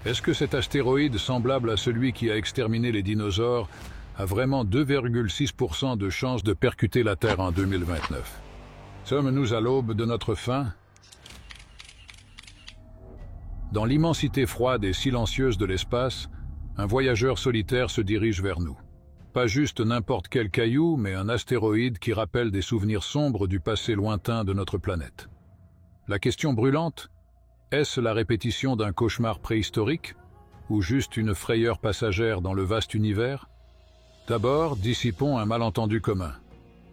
Est-ce que cet astéroïde, semblable à celui qui a exterminé les dinosaures, a vraiment 2,6% de chances de percuter la Terre en 2029? Sommes-nous à l'aube de notre fin? Dans l'immensité froide et silencieuse de l'espace, un voyageur solitaire se dirige vers nous. Pas juste n'importe quel caillou, mais un astéroïde qui rappelle des souvenirs sombres du passé lointain de notre planète. La question brûlante: est-ce la répétition d'un cauchemar préhistorique, ou juste une frayeur passagère dans le vaste univers? D'abord, dissipons un malentendu commun.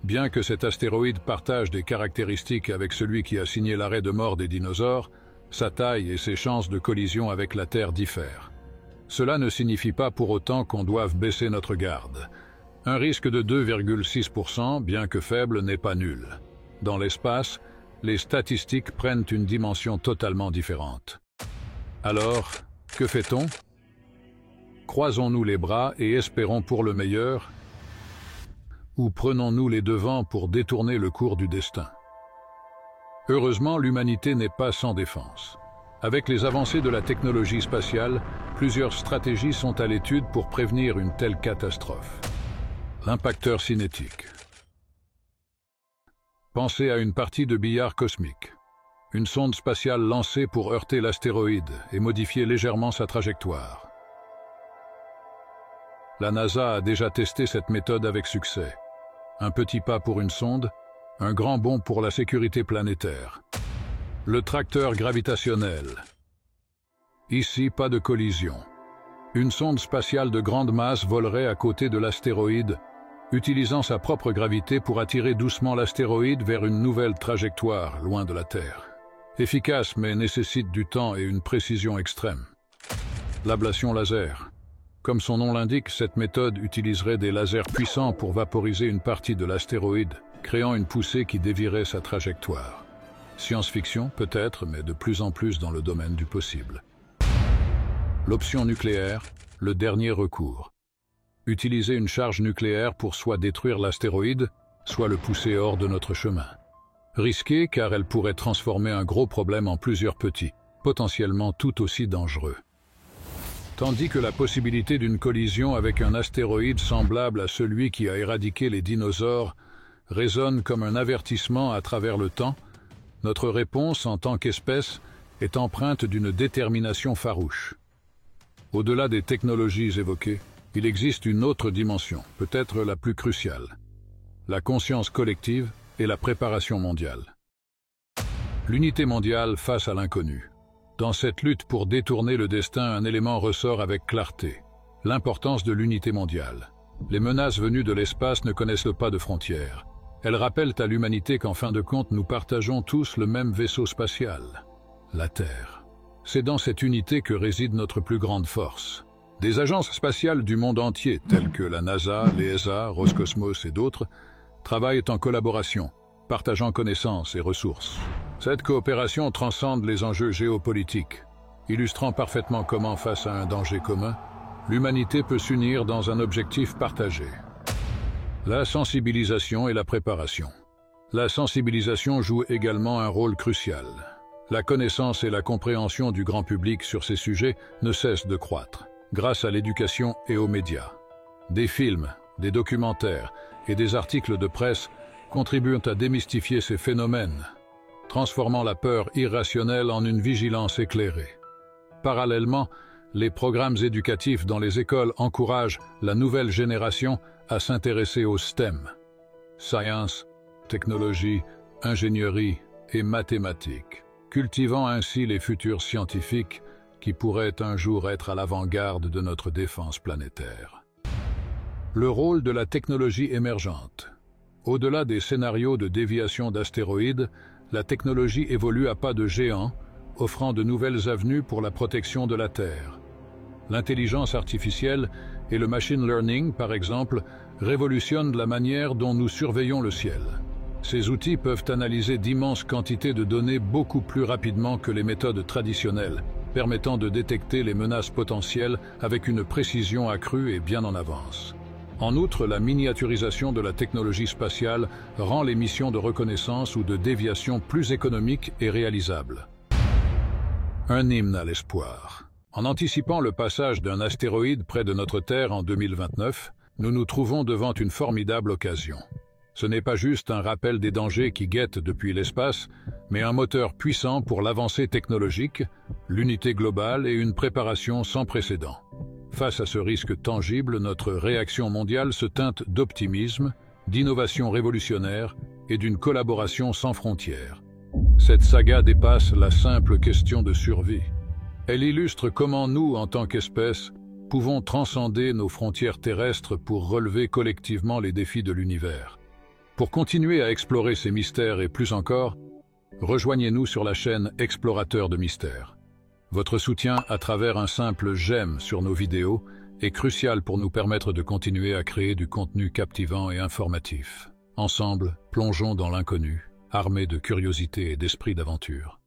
Bien que cet astéroïde partage des caractéristiques avec celui qui a signé l'arrêt de mort des dinosaures, sa taille et ses chances de collision avec la Terre diffèrent. Cela ne signifie pas pour autant qu'on doive baisser notre garde. Un risque de 2,6%, bien que faible, n'est pas nul. Dans l'espace, les statistiques prennent une dimension totalement différente. Alors, que fait-on? Croisons-nous les bras et espérons pour le meilleur, ou prenons-nous les devants pour détourner le cours du destin? Heureusement, l'humanité n'est pas sans défense. Avec les avancées de la technologie spatiale, plusieurs stratégies sont à l'étude pour prévenir une telle catastrophe. L'impacteur cinétique. Pensez à une partie de billard cosmique. Une sonde spatiale lancée pour heurter l'astéroïde et modifier légèrement sa trajectoire. La NASA a déjà testé cette méthode avec succès. Un petit pas pour une sonde, un grand bond pour la sécurité planétaire. Le tracteur gravitationnel. Ici, pas de collision. Une sonde spatiale de grande masse volerait à côté de l'astéroïde, utilisant sa propre gravité pour attirer doucement l'astéroïde vers une nouvelle trajectoire, loin de la Terre. Efficace, mais nécessite du temps et une précision extrême. L'ablation laser. Comme son nom l'indique, cette méthode utiliserait des lasers puissants pour vaporiser une partie de l'astéroïde, créant une poussée qui dévierait sa trajectoire. Science-fiction, peut-être, mais de plus en plus dans le domaine du possible. L'option nucléaire, le dernier recours. Utiliser une charge nucléaire pour soit détruire l'astéroïde, soit le pousser hors de notre chemin. Risqué car elle pourrait transformer un gros problème en plusieurs petits, potentiellement tout aussi dangereux. Tandis que la possibilité d'une collision avec un astéroïde semblable à celui qui a éradiqué les dinosaures résonne comme un avertissement à travers le temps, notre réponse en tant qu'espèce est empreinte d'une détermination farouche. Au-delà des technologies évoquées, il existe une autre dimension, peut-être la plus cruciale: la conscience collective et la préparation mondiale. L'unité mondiale face à l'inconnu. Dans cette lutte pour détourner le destin, un élément ressort avec clarté: l'importance de l'unité mondiale. Les menaces venues de l'espace ne connaissent pas de frontières. Elles rappellent à l'humanité qu'en fin de compte, nous partageons tous le même vaisseau spatial, la Terre. C'est dans cette unité que réside notre plus grande force. Des agences spatiales du monde entier, telles que la NASA, l'ESA, Roscosmos et d'autres, travaillent en collaboration, partageant connaissances et ressources. Cette coopération transcende les enjeux géopolitiques, illustrant parfaitement comment, face à un danger commun, l'humanité peut s'unir dans un objectif partagé. La sensibilisation et la préparation. La sensibilisation joue également un rôle crucial. La connaissance et la compréhension du grand public sur ces sujets ne cessent de croître, grâce à l'éducation et aux médias. Des films, des documentaires et des articles de presse contribuent à démystifier ces phénomènes, transformant la peur irrationnelle en une vigilance éclairée. Parallèlement, les programmes éducatifs dans les écoles encouragent la nouvelle génération à s'intéresser au STEM, science, technologie, ingénierie et mathématiques, cultivant ainsi les futurs scientifiques qui pourraient un jour être à l'avant-garde de notre défense planétaire. Le rôle de la technologie émergente. Au-delà des scénarios de déviation d'astéroïdes, la technologie évolue à pas de géant, offrant de nouvelles avenues pour la protection de la Terre. L'intelligence artificielle et le machine learning, par exemple, révolutionnent la manière dont nous surveillons le ciel. Ces outils peuvent analyser d'immenses quantités de données beaucoup plus rapidement que les méthodes traditionnelles, permettant de détecter les menaces potentielles avec une précision accrue et bien en avance. En outre, la miniaturisation de la technologie spatiale rend les missions de reconnaissance ou de déviation plus économiques et réalisables. Un hymne à l'espoir. En anticipant le passage d'un astéroïde près de notre Terre en 2029, nous nous trouvons devant une formidable occasion. Ce n'est pas juste un rappel des dangers qui guettent depuis l'espace, mais un moteur puissant pour l'avancée technologique, l'unité globale et une préparation sans précédent. Face à ce risque tangible, notre réaction mondiale se teinte d'optimisme, d'innovation révolutionnaire et d'une collaboration sans frontières. Cette saga dépasse la simple question de survie. Elle illustre comment nous, en tant qu'espèce, pouvons transcender nos frontières terrestres pour relever collectivement les défis de l'univers. Pour continuer à explorer ces mystères et plus encore, rejoignez-nous sur la chaîne Explorateurs de Mystères. Votre soutien à travers un simple j'aime sur nos vidéos est crucial pour nous permettre de continuer à créer du contenu captivant et informatif. Ensemble, plongeons dans l'inconnu, armés de curiosité et d'esprit d'aventure.